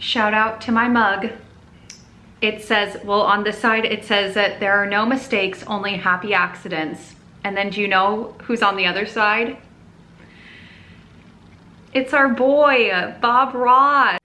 Shout out to my mug. It says, well, on this side, it says that there are no mistakes, only happy accidents. And then do you know who's on the other side? It's our boy, Bob Ross.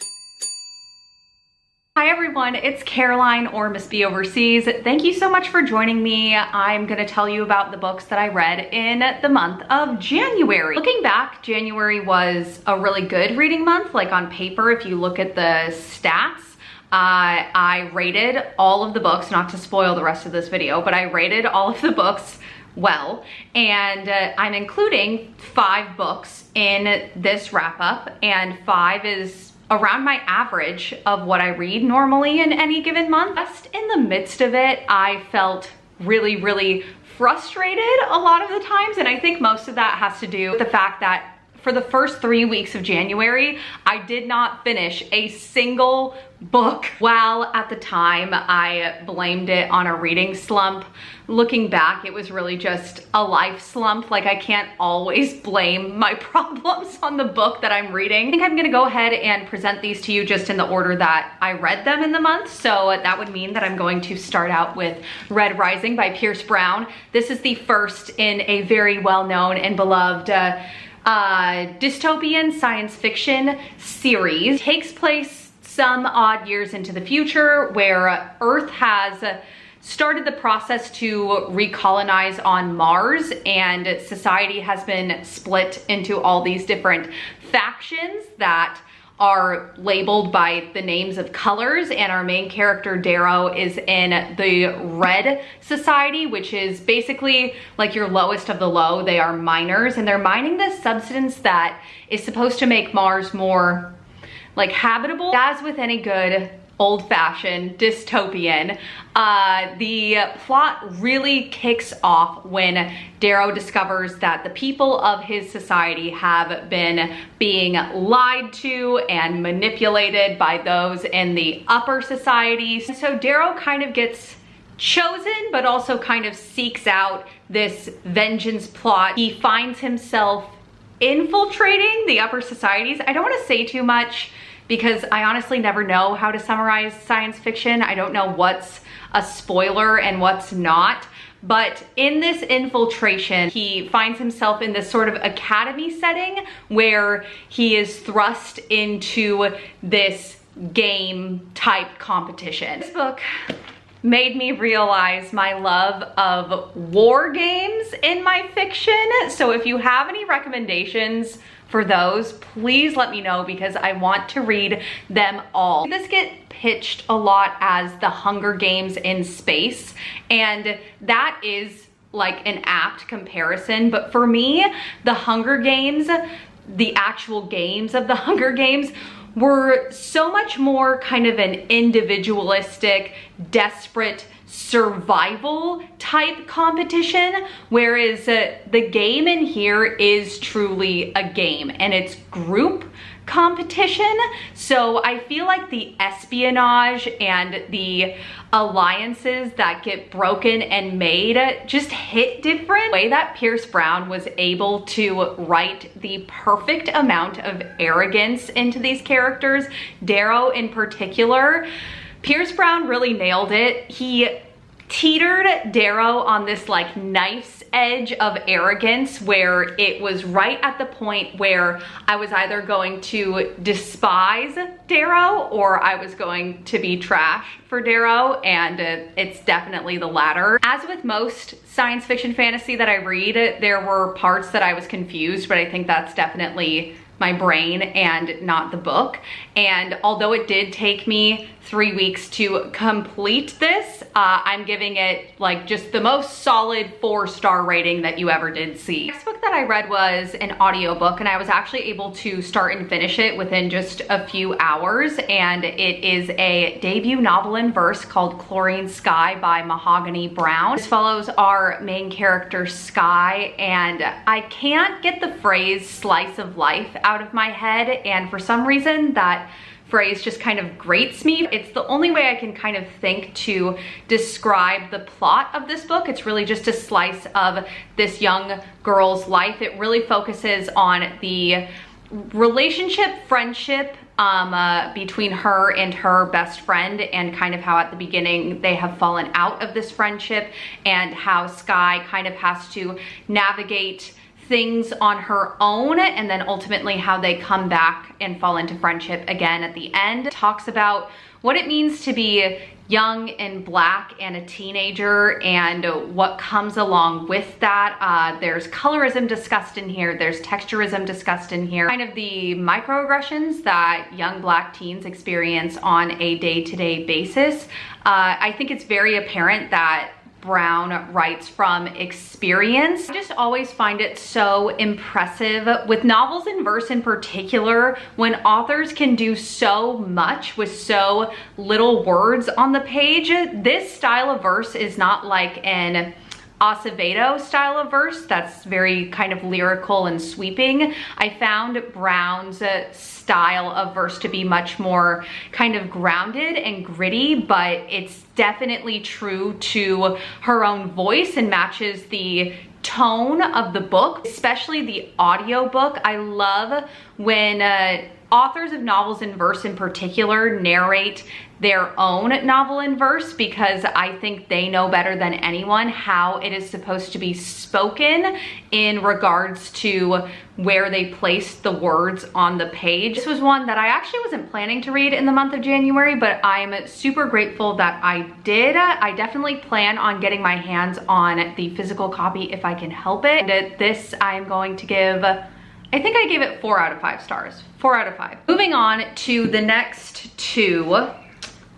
Hi everyone, it's Caroline or Miss B Overseas. Thank you so much for joining me. I'm gonna tell you about the books that I read in the month of January. Looking back, January was a really good reading month. Like on paper, if you look at the stats, I rated all of the books, not to spoil the rest of this video, but I rated all of the books well, and I'm including 5 books in this wrap up, and 5 is around my average of what I read normally in any given month. Just in the midst of it, I felt really frustrated a lot of the times, and I think most of that has to do with the fact that for the first 3 weeks of January, I did not finish a single book. While at the time I blamed it on a reading slump, looking back, it was really just a life slump. Like, I can't always blame my problems on the book that I'm reading. I think I'm gonna go ahead and present these to you just in the order that I read them in the month. So that would mean that I'm going to start out with Red Rising by Pierce Brown. This is the first in a very well-known and beloved dystopian science fiction series. It takes place some odd years into the future, where Earth has started the process to recolonize on Mars, and society has been split into all these different factions that are labeled by the names of colors, and our main character Darrow is in the Red Society, which is basically like your lowest of the low. They are miners, and they're mining this substance that is supposed to make Mars more like habitable. As with any good old-fashioned dystopian, the plot really kicks off when Darrow discovers that the people of his society have been being lied to and manipulated by those in the upper society. So Darrow kind of gets chosen, but also kind of seeks out this vengeance plot. He finds himself infiltrating the upper societies. I don't want to say too much, because I honestly never know how to summarize science fiction. I don't know what's a spoiler and what's not. But in this infiltration, he finds himself in this sort of academy setting where he is thrust into this game type competition. This book made me realize my love of war games in my fiction. So if you have any recommendations for those, please let me know, because I want to read them all. This gets pitched a lot as the Hunger Games in space, and that is like an apt comparison. But for me, the Hunger Games, the actual games of the Hunger Games, were so much more kind of an individualistic, desperate survival type competition, whereas the game in here is truly a game, and it's group competition. So I feel like the espionage and the alliances that get broken and made just hit different. The way that Pierce Brown was able to write the perfect amount of arrogance into these characters, Darrow in particular, Pierce Brown really nailed it. He teetered Darrow on this like knife's edge of arrogance, where it was right at the point where I was either going to despise Darrow or I was going to be trash for Darrow, and it's definitely the latter. As with most science fiction fantasy that I read, there were parts that I was confused, but I think that's definitely my brain and not the book. And although it did take me 3 weeks to complete this, I'm giving it like just the most solid 4-star rating that you ever did see. The next book that I read was an audiobook, and I was actually able to start and finish it within just a few hours, and it is a debut novel in verse called Chlorine Sky by Mahogany Brown. This follows our main character Sky, and I can't get the phrase slice of life out of my head, and for some reason that phrase just kind of grates me. It's the only way I can kind of think to describe the plot of this book. It's really just a slice of this young girl's life. It really focuses on the relationship, friendship, between her and her best friend, and kind of how at the beginning they have fallen out of this friendship, and how Sky kind of has to navigate things on her own, and then ultimately how they come back and fall into friendship again at the end. Talks about what it means to be young and Black and a teenager, and what comes along with that. There's colorism discussed in here, there's texturism discussed in here, kind of the microaggressions that young Black teens experience on a day-to-day basis. I think it's very apparent that Brown writes from experience. I just always find it so impressive with novels in verse in particular, when authors can do so much with so little words on the page. This style of verse is not like an Acevedo style of verse that's very kind of lyrical and sweeping. I found Brown's style of verse to be much more kind of grounded and gritty, but it's definitely true to her own voice and matches the tone of the book, especially the audiobook. I love when authors of novels in verse in particular narrate their own novel in verse, because I think they know better than anyone how it is supposed to be spoken in regards to where they place the words on the page. This was one that I actually wasn't planning to read in the month of January, but I'm super grateful that I did. I definitely plan on getting my hands on the physical copy if I can help it. And this I'm going to give, I think I gave it 4 out of 5 stars. 4 out of 5. Moving on to the next two.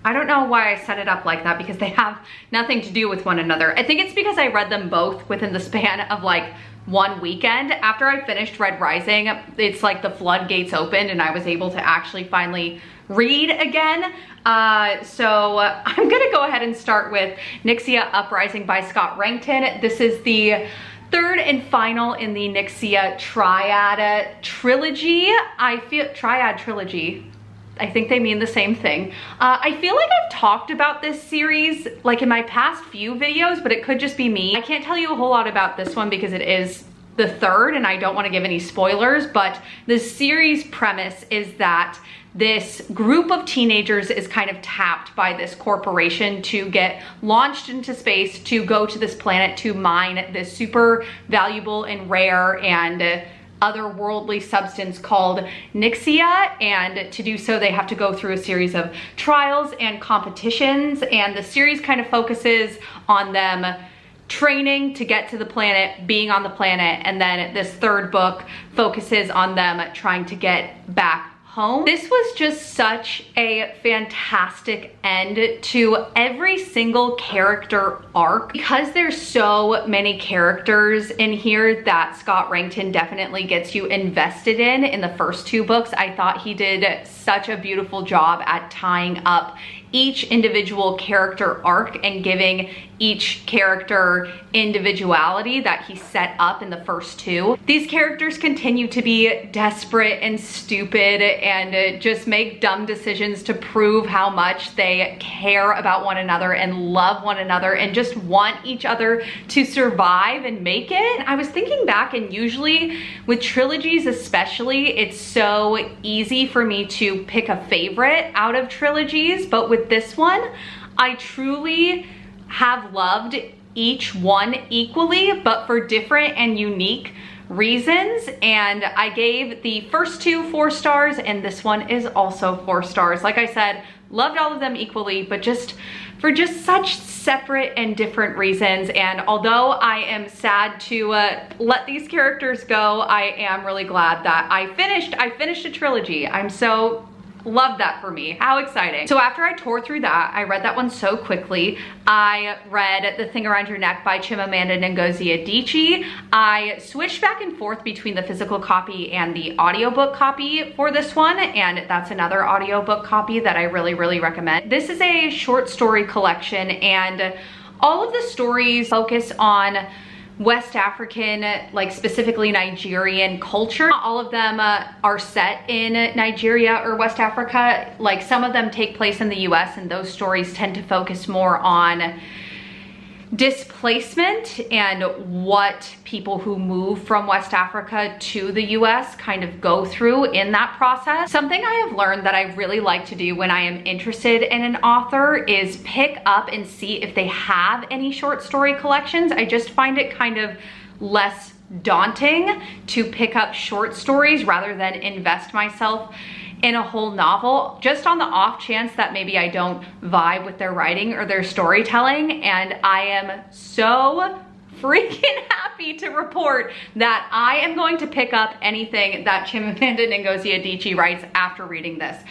I don't know why I set it up like that, because they have nothing to do with one another. I think it's because I read them both within the span of like one weekend. After I finished Red Rising, it's like the floodgates opened and I was able to actually finally read again. So I'm gonna go ahead and start with Nyxia Uprising by Scott Rankton. This is the third and final in the Nyxia Triad trilogy. Triad trilogy. I think they mean the same thing. I feel like I've talked about this series like in my past few videos, but it could just be me. I can't tell you a whole lot about this one because it is the third and I don't want to give any spoilers, but the series premise is that this group of teenagers is kind of tapped by this corporation to get launched into space, to go to this planet to mine this super valuable and rare and otherworldly substance called Nyxia, and to do so they have to go through a series of trials and competitions, and the series kind of focuses on them training to get to the planet, being on the planet, and then this third book focuses on them trying to get back home. This was just such a fantastic end to every single character arc. Because there's so many characters in here that Scott Rankton definitely gets you invested in the first two books, I thought he did such a beautiful job at tying up each individual character arc and giving each character individuality that he set up in the first two. These characters continue to be desperate and stupid and just make dumb decisions to prove how much they care about one another and love one another and just want each other to survive and make it. I was thinking back, and usually with trilogies especially, it's so easy for me to pick a favorite out of trilogies, but with this one, I truly have loved each one equally, but for different and unique reasons. And I gave the first two 4 stars, and this one is also 4 stars. Like I said, loved all of them equally, but just for just such separate and different reasons. And although I am sad to let these characters go, I am really glad that I finished a trilogy. I'm so love that for me. How exciting. So after I tore through that, I read that one so quickly. I read The Thing Around Your Neck by Chimamanda Ngozi Adichie. I switched back and forth between the physical copy and the audiobook copy for this one, and that's another audiobook copy that I really, really recommend. This is a short story collection, and all of the stories focus on West African, like specifically Nigerian culture. Not all of them are set in Nigeria or West Africa. Like some of them take place in the US, and those stories tend to focus more on displacement and what people who move from West Africa to the US kind of go through in that process. Something I have learned that I really like to do when I am interested in an author is pick up and see if they have any short story collections. I just find it kind of less daunting to pick up short stories rather than invest myself in a whole novel, just on the off chance that maybe I don't vibe with their writing or their storytelling. And I am so freaking happy to report that I am going to pick up anything that Chimamanda Ngozi Adichie writes after reading this.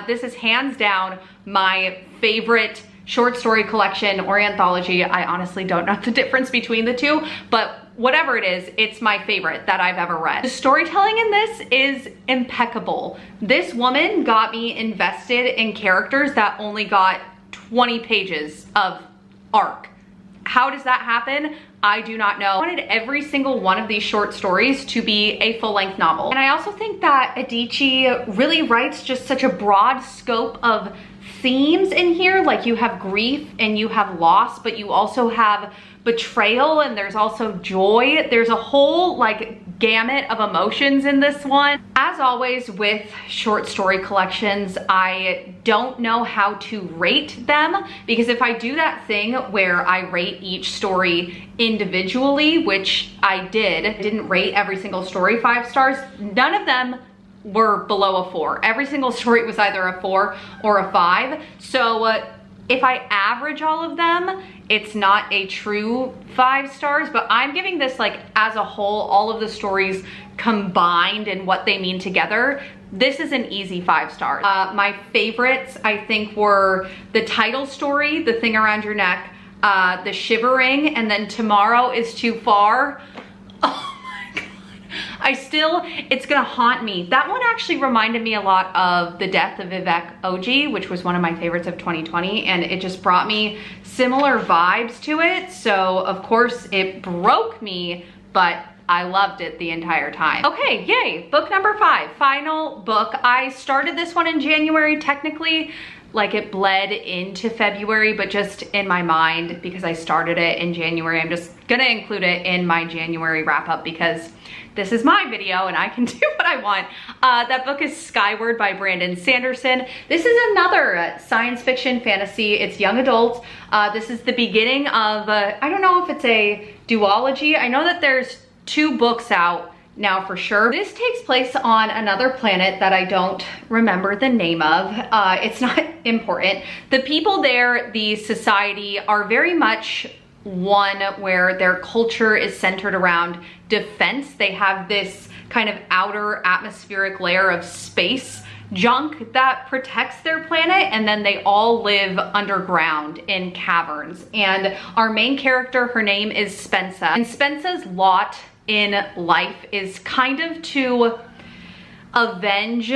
This is hands down my favorite short story collection or anthology. I honestly don't know the difference between the two, but whatever it is, it's my favorite that I've ever read. The storytelling in this is impeccable. This woman got me invested in characters that only got 20 pages of arc. How does that happen? I do not know. I wanted every single one of these short stories to be a full-length novel. And I also think that Adichie really writes just such a broad scope of themes in here. Like, you have grief and you have loss, but you also have betrayal, and there's also joy. There's a whole like gamut of emotions in this one. As always with short story collections, I don't know how to rate them, because if I do that thing where I rate each story individually, which I didn't rate every single story 5 stars, none of them were below a 4. Every single story was either a 4 or a 5. So if I average all of them, it's not a true 5 stars, but I'm giving this, like, as a whole, all of the stories combined and what they mean together, this is an easy 5 stars. My favorites, I think, were the title story, The Thing Around Your Neck, The Shivering, and then Tomorrow is Too Far. It's gonna haunt me. That one actually reminded me a lot of the death of Vivek Oji, which was one of my favorites of 2020, and it just brought me similar vibes to it. So of course it broke me, but I loved it the entire time. Okay, yay, book number 5, final book. I started this one in January, technically. Like, it bled into February, but just in my mind, because I started it in January, I'm just gonna include it in my January wrap up because this is my video and I can do what I want. That book is Skyward by Brandon Sanderson. This is another science fiction fantasy. It's young adult. This is the beginning of, I don't know if it's a duology. I know that there's 2 books out now for sure. This takes place on another planet that I don't remember the name of. It's not important. The people there, the society, are very much one where their culture is centered around defense. They have this kind of outer atmospheric layer of space junk that protects their planet, and then they all live underground in caverns. And our main character, her name is Spensa, and Spensa's lot in life is kind of to avenge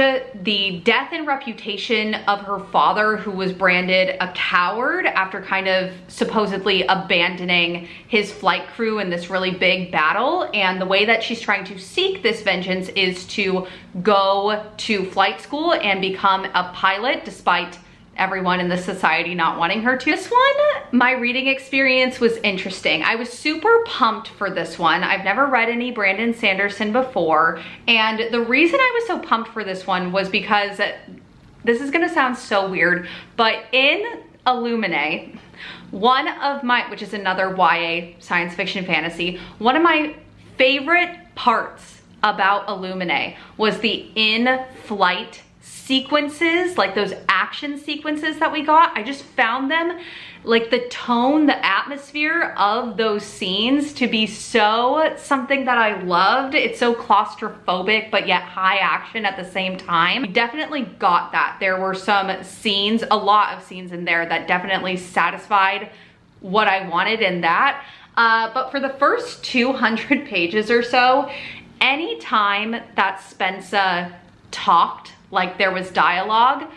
the death and reputation of her father, who was branded a coward after kind of supposedly abandoning his flight crew in this really big battle. And the way that she's trying to seek this vengeance is to go to flight school and become a pilot, despite everyone in the society not wanting her to. This one, my reading experience was interesting. I was super pumped for this one. I've never read any Brandon Sanderson before, and the reason I was so pumped for this one was because, this is gonna sound so weird, but in Illuminae, one of my, which is another YA science fiction fantasy, one of my favorite parts about Illuminae was the in-flight sequences, like those action sequences that we got. I just found them, like the tone, the atmosphere of those scenes, to be so something that I loved. It's so claustrophobic, but yet high action at the same time. We definitely got that. There were some scenes, a lot of scenes in there that definitely satisfied what I wanted in that. But for the first 200 pages or so, anytime that Spensa talked, like there was dialogue,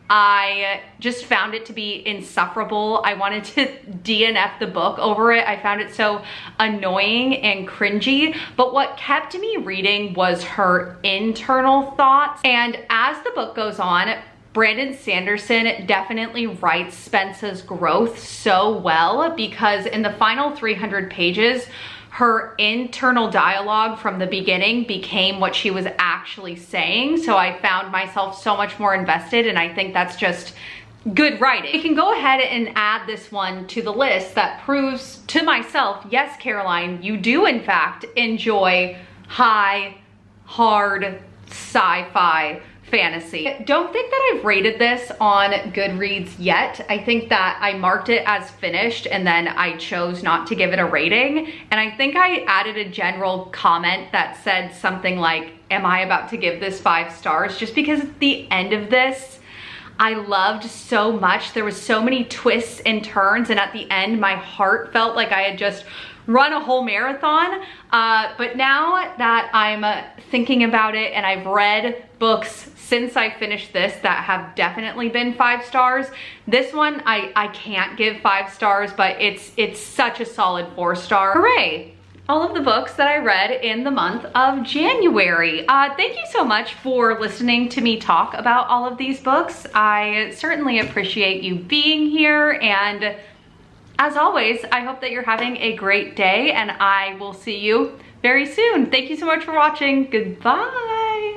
I just found it to be insufferable. I wanted to DNF the book over it. I found it so annoying and cringy. But what kept me reading was her internal thoughts. And as the book goes on, Brandon Sanderson definitely writes Spence's growth so well, because in the final 300 pages, her internal dialogue from the beginning became what she was actually saying. So I found myself so much more invested, and I think that's just good writing. You can go ahead and add this one to the list that proves to myself, yes, Caroline, you do in fact enjoy high, hard sci-fi fantasy. Don't think that I've rated this on Goodreads yet. I think that I marked it as finished and then I chose not to give it a rating. And I think I added a general comment that said something like, am I about to give this 5 stars? Just because at the end of this, I loved so much. There was so many twists and turns, and at the end, my heart felt like I had just run a whole marathon. But now that I'm thinking about it, and I've read books since I finished this that have definitely been 5 stars, this one I can't give 5 stars, but it's such a solid 4-star. Hooray! All of the books that I read in the month of January. Thank you so much for listening to me talk about all of these books. I certainly appreciate you being here, and as always, I hope that you're having a great day, and I will see you very soon. Thank you so much for watching. Goodbye.